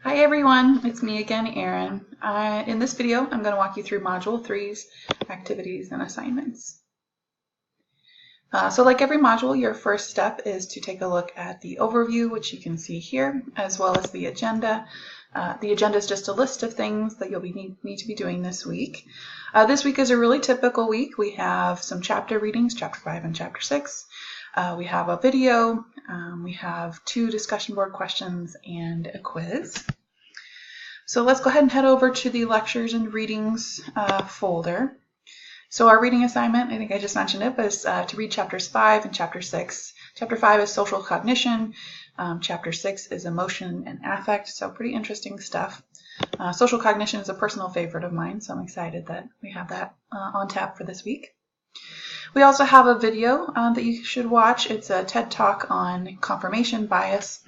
Hi everyone, it's me again, Erin. In this video, I'm going to walk you through Module 3's activities and assignments. So like every module, your first step is to take a look at the overview, which you can see here, as well as the agenda. The agenda is just a list of things that you'll need to be doing this week. This week is a really typical week. We have some chapter readings, Chapter 5 and Chapter 6. We have a video, we have 2 discussion board questions, and a quiz. So let's go ahead and head over to the lectures and readings folder. So our reading assignment, I think I just mentioned it, was to read chapters 5 and chapter 6. Chapter 5 is social cognition. Chapter 6 is emotion and affect, so pretty interesting stuff. Social cognition is a personal favorite of mine, so I'm excited that we have that on tap for this week. We also have a video that you should watch. It's a TED Talk on confirmation bias.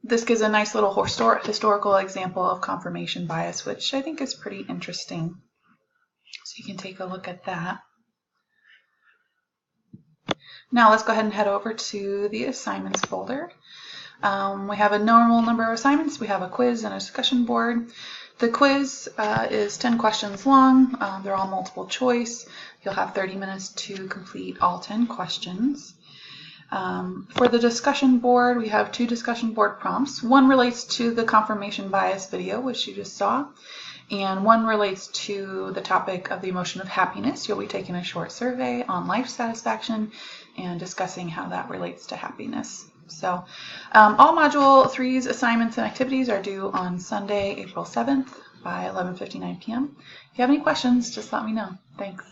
This gives a nice little historical example of confirmation bias, which I think is pretty interesting. So you can take a look at that. Now let's go ahead and head over to the assignments folder. We have a normal number of assignments. We have a quiz and a discussion board. The quiz is 10 questions long. They're all multiple choice. You'll have 30 minutes to complete all 10 questions. For the discussion board, we have 2 discussion board prompts. One relates to the confirmation bias video, which you just saw, and one relates to the topic of the emotion of happiness. You'll be taking a short survey on life satisfaction and discussing how that relates to happiness. So all Module 3's assignments and activities are due on Sunday, April 7th by 11:59 p.m. If you have any questions, just let me know. Thanks.